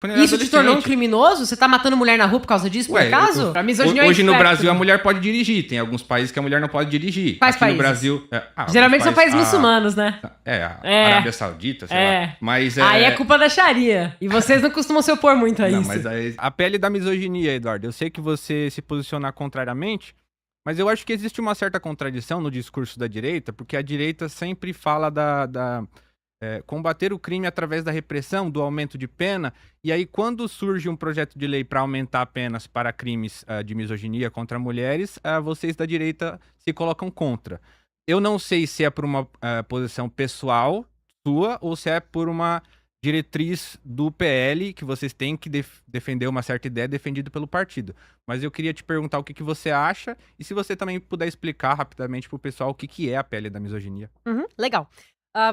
Quando ele era Isso te tornou um adolescente. criminoso? Você tá matando mulher na rua por causa disso, por acaso? Pra misoginia é um hoje no inferno. Brasil a mulher pode dirigir. Tem alguns países que a mulher não pode dirigir. Quais Aqui países? no Brasil... Geralmente são países muçulmanos, né? Arábia Saudita, sei lá. Mas Aí é culpa da Sharia. E vocês não costumam se opor muito a Não, isso. mas aí... A pele da misoginia, Eduardo. Eu sei que você se posiciona contrariamente, mas eu acho que existe uma certa contradição no discurso da direita, porque a direita sempre fala combater o crime através da repressão, do aumento de pena, e aí quando surge um projeto de lei para aumentar penas para crimes de misoginia contra mulheres, vocês da direita se colocam contra. Eu não sei se é por uma posição pessoal sua ou se é por uma diretriz do PL que vocês têm que defender uma certa ideia defendida pelo partido. Mas eu queria te perguntar o que você acha e se você também puder explicar rapidamente pro pessoal o que é a pele da misoginia. Legal.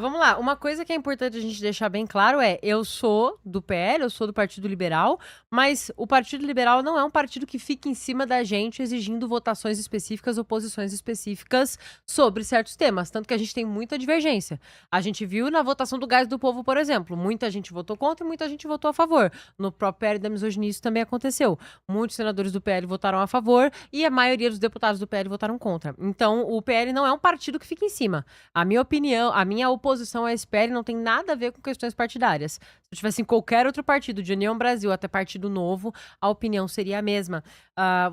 Vamos lá, uma coisa que é importante a gente deixar bem claro é, eu sou do PL, eu sou do Partido Liberal, mas o Partido Liberal não é um partido que fica em cima da gente exigindo votações específicas ou posições específicas sobre certos temas, tanto que a gente tem muita divergência. A gente viu na votação do Gás do Povo, por exemplo, muita gente votou contra e muita gente votou a favor. No próprio PL da misoginia isso também aconteceu. Muitos senadores do PL votaram a favor e a maioria dos deputados do PL votaram contra. Então, o PL não é um partido que fica em cima. A minha opinião, a minha oposição à SPL não tem nada a ver com questões partidárias. Se eu tivesse em qualquer outro partido, de União Brasil até Partido Novo, a opinião seria a mesma.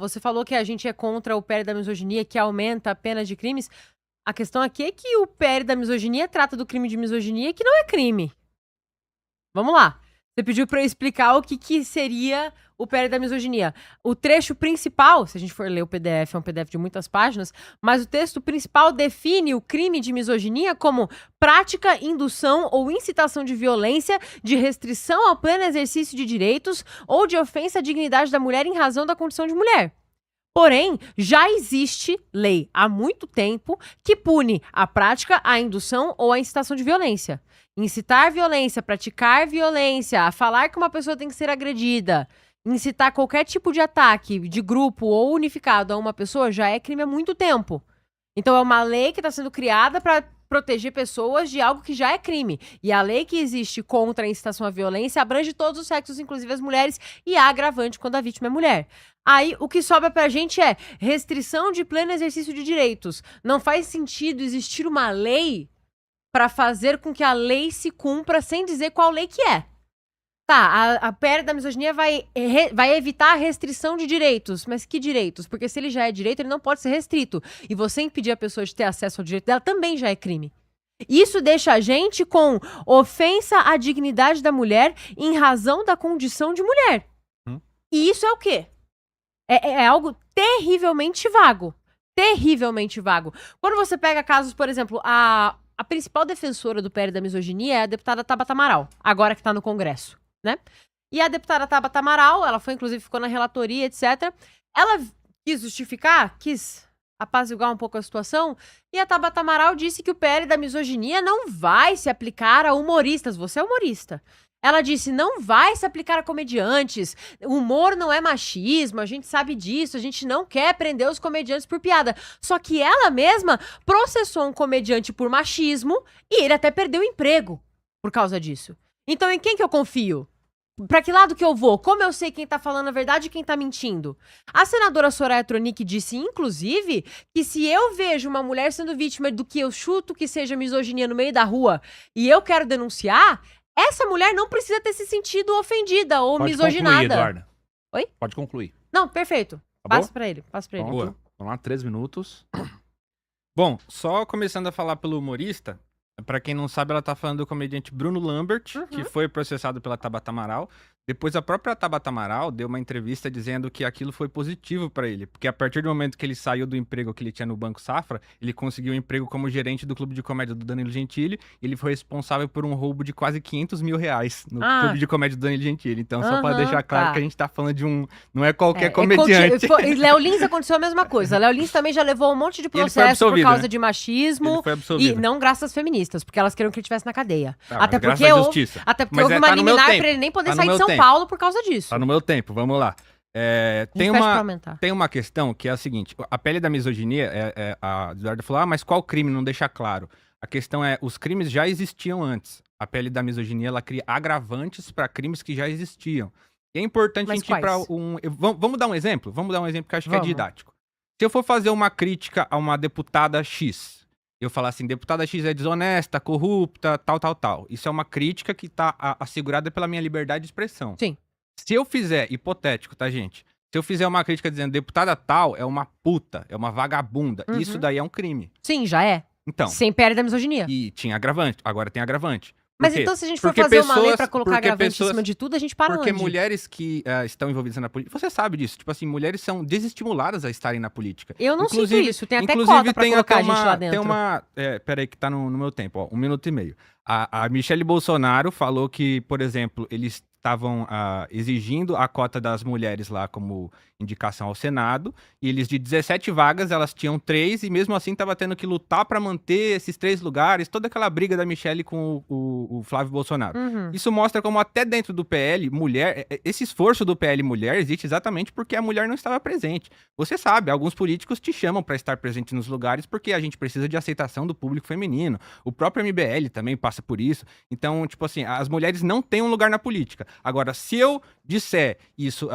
Você falou que a gente é contra o PL da misoginia, que aumenta a pena de crimes. A questão aqui é que o PL da misoginia trata do crime de misoginia, que não é crime. Vamos lá. Você pediu para eu explicar o que seria o PL da misoginia. O trecho principal, se a gente for ler o PDF, é um PDF de muitas páginas, mas o texto principal define o crime de misoginia como prática, indução ou incitação de violência, de restrição ao pleno exercício de direitos ou de ofensa à dignidade da mulher em razão da condição de mulher. Porém, já existe lei há muito tempo que pune a prática, a indução ou a incitação de violência. Incitar violência, praticar violência, falar que uma pessoa tem que ser agredida, incitar qualquer tipo de ataque de grupo ou unificado a uma pessoa já é crime há muito tempo. Então é uma lei que está sendo criada para proteger pessoas de algo que já é crime. E a lei que existe contra a incitação à violência abrange todos os sexos, inclusive as mulheres, e há agravante quando a vítima é mulher. Aí, o que sobra pra gente é restrição de pleno exercício de direitos. Não faz sentido existir uma lei para fazer com que a lei se cumpra sem dizer qual lei que é. Tá, a PL da misoginia vai evitar a restrição de direitos. Mas que direitos? Porque se ele já é direito, ele não pode ser restrito. E você impedir a pessoa de ter acesso ao direito dela também já é crime. Isso deixa a gente com ofensa à dignidade da mulher em razão da condição de mulher. E isso é o quê? É algo terrivelmente vago. Terrivelmente vago. Quando você pega casos, por exemplo, a principal defensora do PL da misoginia é a deputada Tabata Amaral, agora que tá no Congresso, né? E a deputada Tabata Amaral, ela foi, inclusive, ficou na relatoria, etc. Ela quis justificar, quis apaziguar um pouco a situação, e a Tabata Amaral disse que o PL da misoginia não vai se aplicar a humoristas. Você é humorista. Ela disse, não vai se aplicar a comediantes, humor não é machismo, a gente sabe disso, a gente não quer prender os comediantes por piada. Só que ela mesma processou um comediante por machismo e ele até perdeu o emprego por causa disso. Então em quem que eu confio? Pra que lado que eu vou? Como eu sei quem tá falando a verdade e quem tá mentindo? A senadora Soraya Tronic disse, inclusive, que se eu vejo uma mulher sendo vítima do que eu chuto que seja misoginia no meio da rua e eu quero denunciar, essa mulher não precisa ter se sentido ofendida ou misoginada. Pode concluir, Eduardo. Oi? Pode concluir. Não, perfeito. Acabou? Passa pra ele. Boa. Vamos lá, 3 minutos. Bom, só começando a falar pelo humorista, pra quem não sabe, ela tá falando do comediante Bruno Lambert, que foi processado pela Tabata Amaral. Depois a própria Tabata Amaral deu uma entrevista dizendo que aquilo foi positivo pra ele, porque a partir do momento que ele saiu do emprego que ele tinha no Banco Safra, ele conseguiu um emprego como gerente do Clube de Comédia do Danilo Gentili, e ele foi responsável por um roubo de quase R$500 mil no Clube de Comédia do Danilo Gentili. Então, só pra deixar claro que a gente tá falando de um... Não é qualquer comediante. E Léo Lins aconteceu a mesma coisa. Léo Lins também já levou um monte de processo por causa de machismo. Ele foi absolvido. E não graças às feministas, porque elas queriam que ele estivesse na cadeia. Ah, até graças porque à houve, justiça. até porque Mas houve tá uma no meu liminar tempo. pra ele nem poder Tá no sair de meu São tempo. Paulo por causa disso. Tá no meu tempo, vamos lá. Tem Tem uma questão que é a seguinte, a pele da misoginia, a Eduardo falou, mas qual crime não deixa claro? A questão é, os crimes já existiam antes. a PL da misoginia, ela cria agravantes para crimes que já existiam. E é importante a Mas gente ir para quais? Vamos dar um exemplo? Vamos dar um exemplo que eu acho que é Vamos. didático. Se eu for fazer uma crítica a uma deputada X, eu falar assim, deputada X é desonesta, corrupta, tal. Isso é uma crítica que tá assegurada pela minha liberdade de expressão. Sim. Se eu fizer, hipotético, tá, gente? Se eu fizer uma crítica dizendo deputada tal é uma puta, é uma vagabunda, Uhum. isso daí é um crime. Sim, já é. Então, Sem PL da misoginia. e tinha agravante, agora tem agravante. Por Mas quê? então, se a gente for Porque fazer uma lei pessoas- pra colocar porque agravante pessoas- em cima de tudo, a gente para Porque onde? mulheres que estão envolvidas na política, você sabe disso, tipo assim, mulheres são desestimuladas a estarem na política. Eu não sinto Inclusive- isso. Tem até Inclusive, cota pra tem colocar até a gente lá Tem dentro. uma. Peraí, que tá no meu tempo, ó, 1 minuto e meio. A Michelle Bolsonaro falou que, por exemplo, eles estavam exigindo a cota das mulheres lá como indicação ao Senado, e eles de 17 vagas, elas tinham 3, e mesmo assim tava tendo que lutar pra manter esses 3 lugares, toda aquela briga da Michelle com o Flávio Bolsonaro. Uhum. Isso mostra como até dentro do PL, esse esforço do PL mulher existe exatamente porque a mulher não estava presente. Você sabe, alguns políticos te chamam para estar presente nos lugares porque a gente precisa de aceitação do público feminino. O próprio MBL também passa por isso. Então, tipo assim, as mulheres não têm um lugar na política. Agora, se eu disser isso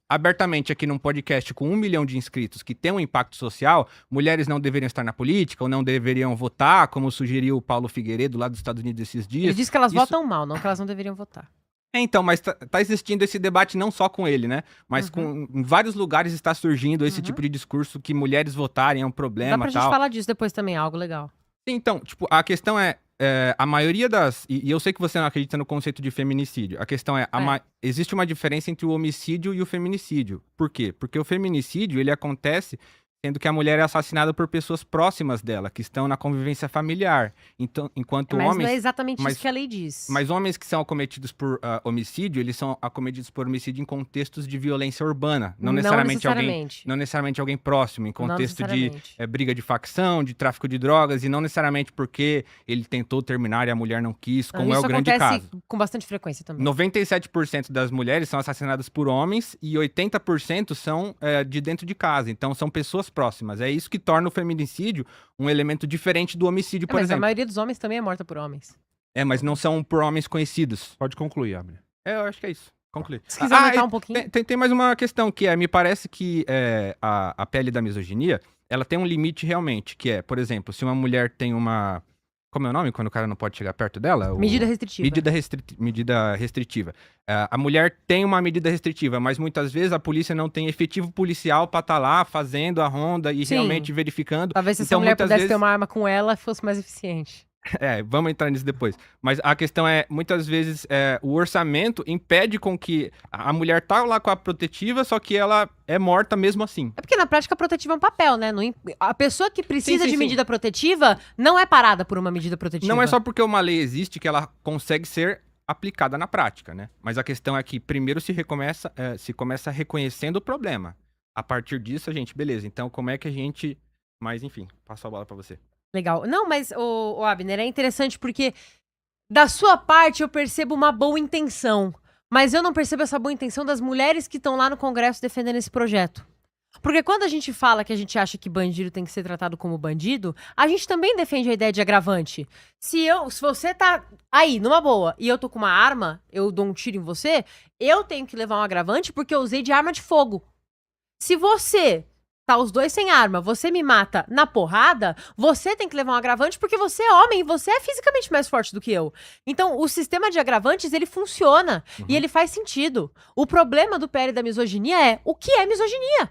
abertamente aqui num podcast com 1 milhão de inscritos que tem um impacto social, mulheres não deveriam estar na política ou não deveriam votar, como sugeriu o Paulo Figueiredo lá dos Estados Unidos esses dias. Ele disse que elas isso- votam mal, não que elas não deveriam votar. Então, mas tá existindo esse debate não só com ele, né? Mas em vários lugares está surgindo esse tipo de discurso que mulheres votarem é um Dá problema pra e gente tal. falar disso depois também, algo legal. Então, tipo, a questão é, a maioria das... E eu sei que você não acredita no conceito de feminicídio. A questão é, existe uma diferença entre o homicídio e o feminicídio. Por quê? Porque o feminicídio, ele acontece sendo que a mulher é assassinada por pessoas próximas dela, que estão na convivência familiar. Então, enquanto Mas homens... não é exatamente mas- isso que a lei diz. Mas homens que são acometidos por homicídio, eles são acometidos por homicídio em contextos de violência urbana. Não necessariamente alguém próximo, em contexto de necessariamente. briga de facção, de tráfico de drogas, e não necessariamente porque ele tentou terminar e a mulher não quis, como é o grande Isso acontece caso. com bastante frequência também. 97% das mulheres são assassinadas por homens e 80% são de dentro de casa. Então, são pessoas próximas. É isso que torna o feminicídio um elemento diferente do homicídio, por Mas a exemplo. maioria dos homens também é morta por homens. Mas não são por homens conhecidos. Pode concluir, Abner. Eu acho que é isso. Concluir. Se quiser aumentar um pouquinho. Tem mais uma questão que me parece que a pele da misoginia, ela tem um limite realmente, que é, por exemplo, se uma mulher tem uma... Como é o nome quando o cara não pode chegar perto dela? Medida restritiva. Medida restritiva. A mulher tem uma medida restritiva, mas muitas vezes a polícia não tem efetivo policial pra estar lá fazendo a ronda e Sim. realmente verificando. Talvez se essa Então, mulher muitas pudesse vezes- ter uma arma com ela, fosse mais eficiente. Vamos entrar nisso depois. Mas a questão é, muitas vezes, o orçamento impede com que a mulher tá lá com a protetiva, só que ela é morta mesmo assim. É porque na prática a protetiva é um papel, né? A pessoa que precisa Sim, de sim. medida protetiva não é parada por uma medida protetiva. Não é só porque uma lei existe que ela consegue ser aplicada na prática, né? Mas a questão é que primeiro se começa reconhecendo o problema. A partir disso, a gente, beleza, então como é que a gente... Mas enfim, passo a bola pra você. Legal. Não, mas, o Abner, é interessante porque da sua parte eu percebo uma boa intenção. Mas eu não percebo essa boa intenção das mulheres que estão lá no Congresso defendendo esse projeto. Porque quando a gente fala que a gente acha que bandido tem que ser tratado como bandido, a gente também defende a ideia de agravante. Se você tá aí, numa boa, e eu tô com uma arma, eu dou um tiro em você, eu tenho que levar um agravante porque eu usei de arma de fogo. Se você tá os dois sem arma, você me mata na porrada, você tem que levar um agravante porque você é homem e você é fisicamente mais forte do que eu. Então, o sistema de agravantes, ele funciona e ele faz sentido. O problema do PL da misoginia é, o que é misoginia?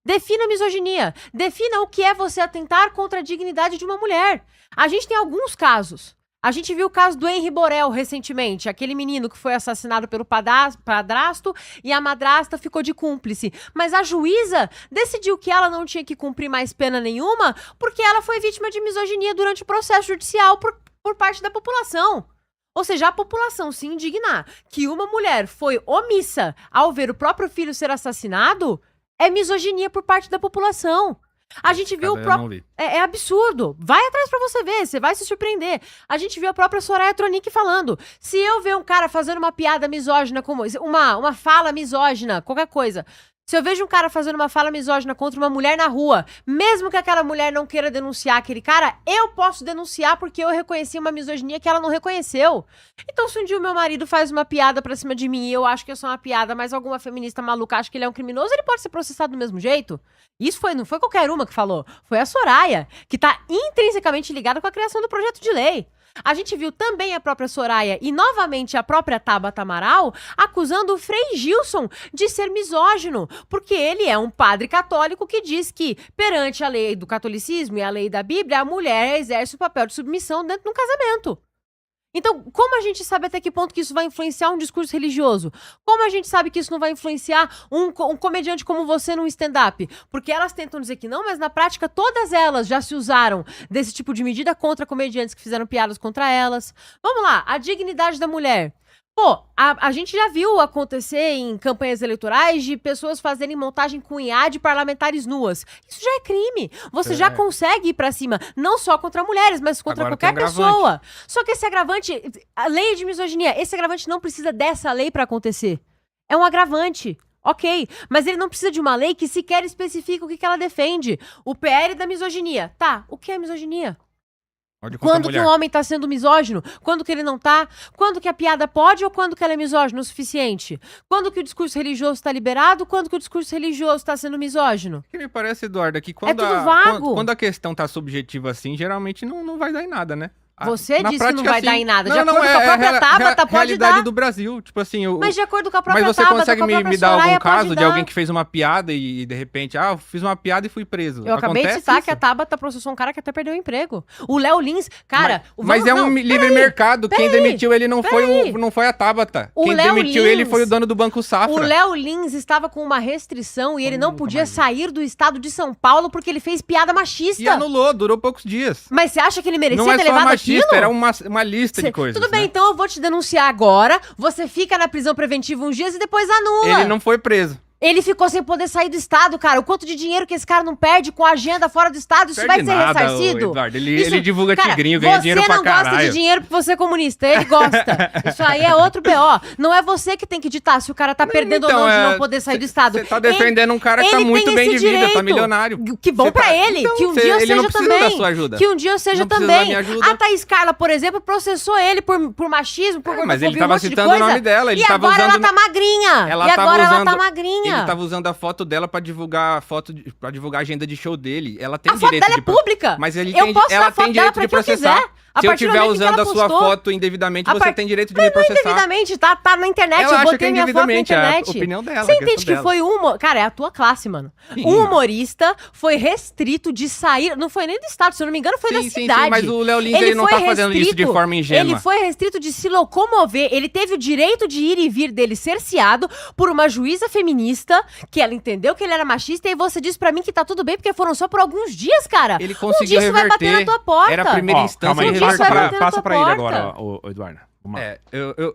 Defina a misoginia. Defina o que é você atentar contra a dignidade de uma mulher. A gente tem alguns casos. A gente viu o caso do Henri Borel recentemente, aquele menino que foi assassinado pelo padrasto e a madrasta ficou de cúmplice. Mas a juíza decidiu que ela não tinha que cumprir mais pena nenhuma porque ela foi vítima de misoginia durante o processo judicial por parte da população. Ou seja, a população se indignar que uma mulher foi omissa ao ver o próprio filho ser assassinado é misoginia por parte da população. A gente viu o próprio... É absurdo. Vai atrás pra você ver, você vai se surpreender. A gente viu a própria Soraya Tronic falando. Se eu ver um cara fazendo uma piada misógina, como uma fala misógina, qualquer coisa, Se eu vejo um cara fazendo uma fala misógina contra uma mulher na rua, mesmo que aquela mulher não queira denunciar aquele cara, eu posso denunciar porque eu reconheci uma misoginia que ela não reconheceu. Então, se um dia o meu marido faz uma piada pra cima de mim e eu acho que é só uma piada, mas alguma feminista maluca acha que ele é um criminoso, ele pode ser processado do mesmo jeito. Isso não foi qualquer uma que falou, foi a Soraya, que tá intrinsecamente ligada com a criação do projeto de lei. A gente viu também a própria Soraya e novamente a própria Tabata Amaral acusando o Frei Gilson de ser misógino, porque ele é um padre católico que diz que, perante a lei do catolicismo e a lei da Bíblia, a mulher exerce o papel de submissão dentro de um casamento. Então, como a gente sabe até que ponto que isso vai influenciar um discurso religioso? Como a gente sabe que isso não vai influenciar um comediante como você num stand-up? Porque elas tentam dizer que não, mas na prática todas elas já se usaram desse tipo de medida contra comediantes que fizeram piadas contra elas. Vamos lá, a dignidade da mulher. Pô, a gente já viu acontecer em campanhas eleitorais de pessoas fazerem montagem com IA de parlamentares nuas. Isso já é crime. Você já consegue ir pra cima, não só contra mulheres, mas contra Agora qualquer tem agravante. pessoa. Só que esse agravante, a lei de misoginia, esse agravante não precisa dessa lei pra acontecer. É um agravante. Ok, mas ele não precisa de uma lei que sequer especifica o que ela defende. O PL da misoginia. Tá, o que é misoginia? Quando que um homem tá sendo misógino? Quando que ele não tá? Quando que a piada pode ou quando que ela é misógina o suficiente? Quando que o discurso religioso tá liberado? Quando que o discurso religioso tá sendo misógino? O que me parece, Eduardo, é que quando, tudo vago. quando a questão tá subjetiva assim, geralmente não vai dar em nada, né? Você Na disse que não prática, vai sim. dar em nada. Não, De não, acordo com a própria Tabata, pode realidade dar. do Brasil. Tipo assim, Mas de acordo com a própria mas você Tabata, consegue com a própria me dar Soraya, algum pode caso de dar. alguém que fez uma piada e de repente, eu fiz uma piada e fui preso? Eu acabei de Acontece citar isso? que a Tabata processou um cara que até perdeu o emprego. O Léo Lins, cara... Mas é um livre mercado. Quem demitiu ele não foi a Tabata. Quem Léo demitiu Lins- ele foi o dono do Banco Safra. O Léo Lins estava com uma restrição e ele não podia sair do estado de São Paulo porque ele fez piada machista. E anulou, durou poucos dias. Mas você acha que ele merecia Não é ter só levado machista, aquilo? era uma lista de coisas. Tudo bem, né? então eu vou te denunciar agora, você fica na prisão preventiva uns dias e depois anula. Ele não foi preso. Ele ficou sem poder sair do estado, cara. O quanto de dinheiro que esse cara não perde com a agenda fora do estado, isso vai Perde ser nada, ressarcido? ô, Eduardo. Ele divulga cara, tigrinho, ganha dinheiro pra Você não gosta caralho. de dinheiro porque você é comunista, ele gosta. Isso aí é outro BO. Não é você que tem que ditar se o cara tá perdendo ou não de não poder sair do estado. Você tá defendendo um cara que tá ele muito tem bem de esse vida, tá direito. milionário. Que bom Você pra tá- ele, Então, que um dia eu ele seja não precisa também. da sua ajuda. Que um dia eu seja Não precisa da também. minha ajuda. A Thaís Carla, por exemplo, processou ele por machismo, por Mas ele homofobia, tava um monte de citando o coisa. nome dela, ele e tava agora usando... ela tá magrinha. Ela e tava agora ela usando- tá magrinha. Ele tava usando a foto dela pra divulgar pra divulgar a agenda de show dele. Ela tem A foto direito dela é de pública. Mas ele Eu tem, posso dar ela a foto tem dela direito pra de quem eu processar. quiser. A Se eu partir do estiver momento que usando ela a sua postou- foto indevidamente, A você par- tem direito de Mas me não processar. indevidamente, tá na internet, Ela eu acha botei que é minha foto na indevidamente, é a internet. opinião dela, Você a entende questão que foi Cara, é a tua classe, mano. Sim, Um mano. humorista foi restrito de sair, não foi nem do estado, se eu não me engano, foi da cidade. mas o Léo Lins, ele não foi tá fazendo isso de forma ingênua. Ele foi restrito de se locomover, ele teve o direito de ir e vir dele cerceado por uma juíza feminista, que ela entendeu que ele era machista, e você disse pra mim que tá tudo bem, porque foram só por alguns dias, cara. Ele Um conseguiu dia isso vai bater reverter. na tua porta. Era a primeira Ó, instância. calma aí, Um dia isso vai bater na passa tua pra ele porta. agora, ô Eduardo. Vamos lá.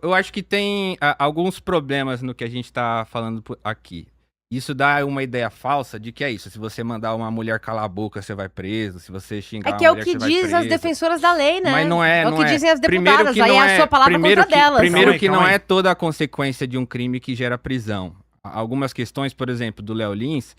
Eu acho que tem alguns problemas no que a gente tá falando aqui. Isso dá uma ideia falsa de que é isso. Se você mandar uma mulher calar a boca, você vai preso. Se você xingar É uma que é o mulher, que você vai diz as preso. defensoras da lei, né? Mas não é, É o não que é. dizem as Primeiro deputadas, que aí não é a sua palavra primeiro contra que, delas. Primeiro Calma aí, que calma não aí. é toda a consequência de um crime que gera prisão. Algumas questões, por exemplo, do Léo Lins,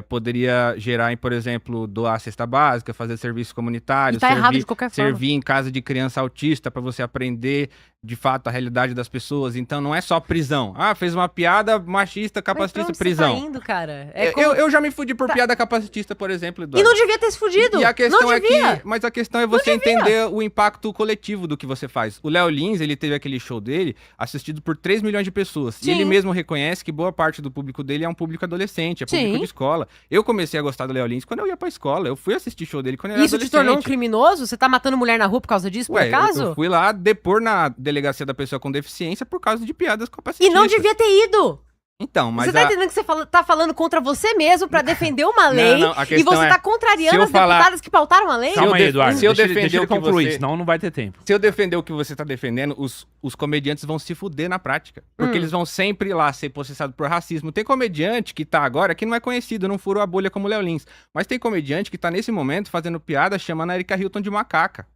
poderia gerar em, por exemplo, doar cesta básica, fazer serviço comunitário, E tá errado de qualquer forma. servir em casa de criança autista para você aprender de fato a realidade das pessoas. Então não é só prisão. Ah, fez uma piada machista, Mas pra capacitista, onde você prisão. tá indo, cara? É como- Eu já me fudi por piada capacitista, por exemplo, E Eduardo. não devia ter se fudido. E a questão não é devia. que, mas a questão é você entender o impacto coletivo do que você faz. O Léo Lins, ele teve aquele show dele assistido por 3 milhões de pessoas. Sim. E ele mesmo reconhece que boa parte do público dele é um público adolescente, é público Sim. de escola. Eu comecei a gostar do Léo Lins quando eu ia pra escola. Eu fui assistir show dele quando eu era Isso te adolescente. tornou um criminoso? Você tá matando mulher na rua por causa disso, por Ué, acaso? eu fui lá depor na delegacia da pessoa com deficiência por causa de piadas E capacitistas. não devia ter ido. Então, mas Você tá entendendo que você tá falando contra você mesmo pra defender uma lei não, a e questão você é, tá se contrariando eu as falar- deputadas que pautaram a lei? Calma aí, Eduardo. se eu deixa defender ele o que concluir, você- senão não vai ter tempo. Se eu defender o que você tá defendendo, os comediantes vão se fuder na prática. Porque eles vão sempre ir lá ser processados por racismo. Tem comediante que tá agora, que não é conhecido, não furou a bolha como o Léo Lins. Mas tem comediante que tá nesse momento fazendo piada chamando a Erika Hilton de macaca.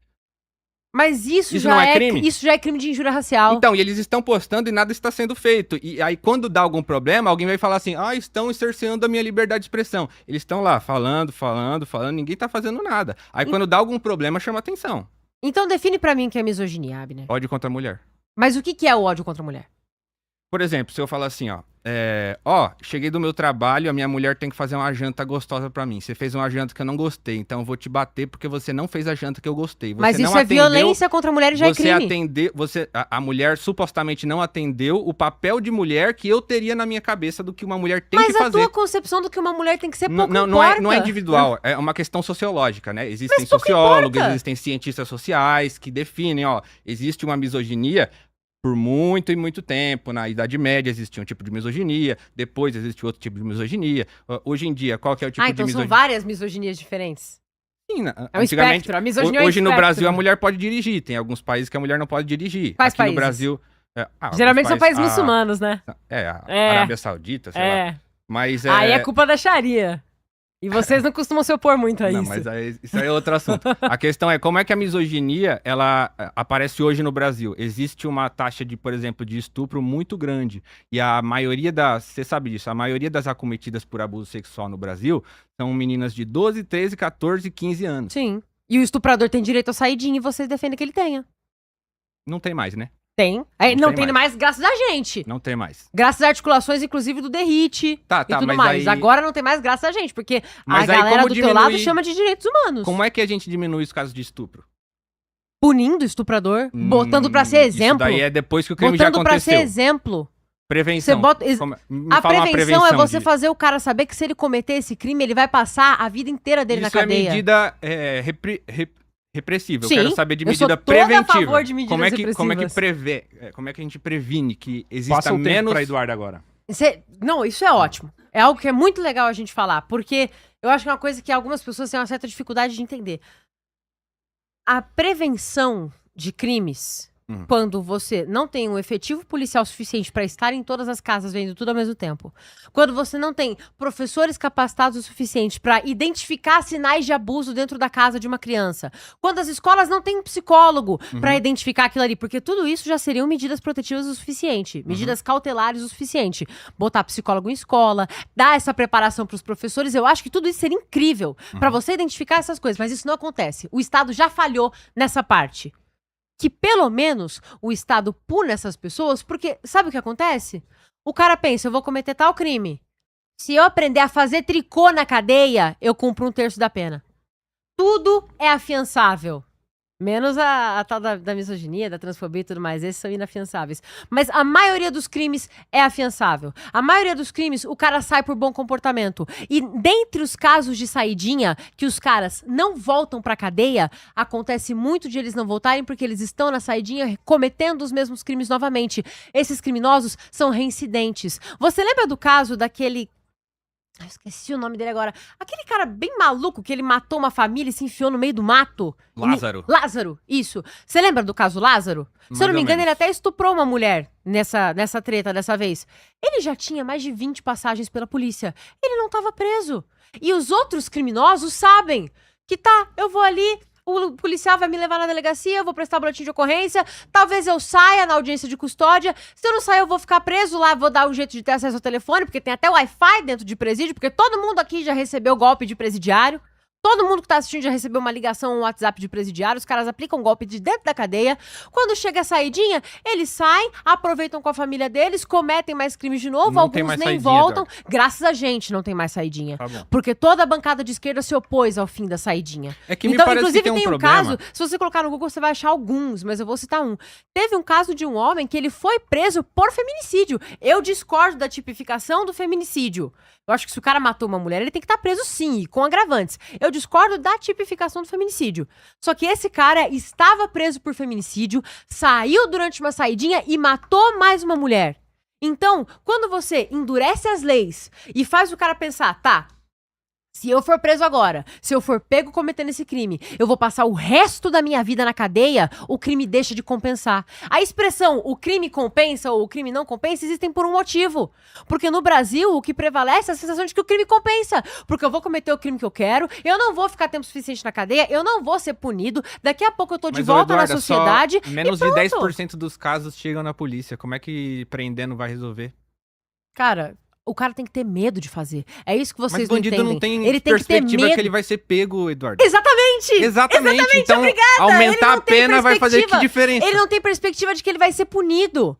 Mas isso não é crime? Isso já é crime de injúria racial. Então, e eles estão postando e nada está sendo feito. E aí, quando dá algum problema, alguém vai falar assim, estão cerceando a minha liberdade de expressão. Eles estão lá falando, ninguém tá fazendo nada. Aí, quando dá algum problema, chama atenção. Então, define pra mim o que é misoginia, Abner. Ódio contra a mulher. Mas o que é o ódio contra a mulher? Por exemplo, se eu falar assim, cheguei do meu trabalho, a minha mulher tem que fazer uma janta gostosa pra mim. Você fez uma janta que eu não gostei, então eu vou te bater porque você não fez a janta que eu gostei. Você Mas não isso é violência contra a mulher e já é crime. A mulher supostamente não atendeu o papel de mulher que eu teria na minha cabeça do que uma mulher tem que fazer. Mas a tua concepção do que uma mulher tem que ser pouco não é individual, é uma questão sociológica, né? Existem sociólogos, existem cientistas sociais que definem, existe uma misoginia. Por muito e muito tempo, na Idade Média existia um tipo de misoginia, depois existe outro tipo de misoginia. Hoje em dia, qual que é o tipo de misoginia? Então são várias misoginias diferentes. Sim, é um espectro, a misoginia hoje é um no espectro. Brasil a mulher pode dirigir, tem alguns países que a mulher não pode dirigir. Quais Aqui países? no Brasil... Geralmente são países muçulmanos, né? A Arábia Saudita, sei lá. Mas aí é culpa da Sharia. E vocês não costumam se opor muito a não, isso. Mas isso aí é outro assunto. A questão é como é que a misoginia, ela aparece hoje no Brasil. Existe uma taxa de, por exemplo, de estupro muito grande. E a maioria você sabe disso, a maioria das acometidas por abuso sexual no Brasil são meninas de 12, 13, 14, 15 anos. Sim. E o estuprador tem direito à saidinha e vocês defendem que ele tenha. Não tem mais, né? Tem. Não tem mais graças a gente. Não tem mais. Graças às articulações, inclusive, do Derrite e tudo mas mais. Aí... Agora não tem mais graças a gente, porque mas a galera do teu lado chama de direitos humanos. Como é que a gente diminui os casos de estupro? Punindo o estuprador, botando pra ser exemplo. Isso daí é depois que o crime já aconteceu. Botando pra ser exemplo. Prevenção. A prevenção é você fazer o cara saber que se ele cometer esse crime, ele vai passar a vida inteira dele na cadeia. Isso é medida repressiva. Sim, eu quero saber de medida preventiva. A favor de medidas como é que a gente previne que exista Passa o menos tempo pra Eduardo agora. Não, isso é ótimo. É algo que é muito legal a gente falar, porque eu acho que é uma coisa que algumas pessoas têm uma certa dificuldade de entender. A prevenção de crimes, quando você não tem um efetivo policial suficiente para estar em todas as casas vendo tudo ao mesmo tempo, quando você não tem professores capacitados o suficiente para identificar sinais de abuso dentro da casa de uma criança, quando as escolas não têm um psicólogo para identificar aquilo ali, porque tudo isso já seriam medidas protetivas o suficiente, medidas cautelares o suficiente, botar psicólogo em escola, dar essa preparação para os professores, eu acho que tudo isso seria incrível para você identificar essas coisas, mas isso não acontece. O Estado já falhou nessa parte. Que pelo menos o Estado pune essas pessoas, porque sabe o que acontece? O cara pensa, eu vou cometer tal crime. Se eu aprender a fazer tricô na cadeia, eu cumpro 1/3 da pena. Tudo é afiançável. Menos a tal da misoginia, da transfobia e tudo mais. Esses são inafiançáveis. Mas a maioria dos crimes é afiançável. A maioria dos crimes, o cara sai por bom comportamento. E dentre os casos de saidinha, que os caras não voltam pra cadeia, acontece muito de eles não voltarem porque eles estão na saidinha cometendo os mesmos crimes novamente. Esses criminosos são reincidentes. Você lembra do caso daquele... Eu esqueci o nome dele agora. Aquele cara bem maluco que ele matou uma família e se enfiou no meio do mato. Lázaro. Lázaro, isso. Você lembra do caso Lázaro? Se eu não me engano, ele até estuprou uma mulher nessa treta dessa vez. Ele já tinha mais de 20 passagens pela polícia. Ele não tava preso. E os outros criminosos sabem que eu vou ali... O policial vai me levar na delegacia, eu vou prestar boletim de ocorrência, talvez eu saia na audiência de custódia, se eu não sair eu vou ficar preso lá, vou dar um jeito de ter acesso ao telefone, porque tem até Wi-Fi dentro de presídio, porque todo mundo aqui já recebeu golpe de presidiário, todo mundo que tá assistindo já recebeu uma ligação, um WhatsApp de presidiário, os caras aplicam golpe de dentro da cadeia, quando chega a saidinha, eles saem, aproveitam com a família deles, cometem mais crimes de novo, alguns nem voltam, Eduardo. Graças a gente não tem mais saidinha, porque toda a bancada de esquerda se opôs ao fim da saidinha. É que então, me parece inclusive que tem um caso, se você colocar no Google você vai achar alguns, mas eu vou citar um. Teve um caso de um homem que ele foi preso por feminicídio. Eu discordo da tipificação do feminicídio. Eu acho que se o cara matou uma mulher, ele tem que estar preso sim, com agravantes. Eu discordo da tipificação do feminicídio. Só que esse cara estava preso por feminicídio, saiu durante uma saidinha e matou mais uma mulher. Então, quando você endurece as leis e faz o cara pensar, Se eu for preso agora, se eu for pego cometendo esse crime, eu vou passar o resto da minha vida na cadeia, o crime deixa de compensar. A expressão o crime compensa ou o crime não compensa existem por um motivo. Porque no Brasil, o que prevalece é a sensação de que o crime compensa. Porque eu vou cometer o crime que eu quero, eu não vou ficar tempo suficiente na cadeia, eu não vou ser punido, daqui a pouco eu tô de volta na sociedade. Menos de 10% dos casos chegam na polícia. Como é que prendendo vai resolver? Cara, o cara tem que ter medo de fazer. É isso que vocês não entendem. Mas bandido não tem ele tem perspectiva que ter medo. que ele vai ser pego, Eduardo. Exatamente! Exatamente. Então, obrigada. aumentar a pena vai fazer que diferença? Ele não tem perspectiva de que ele vai ser punido.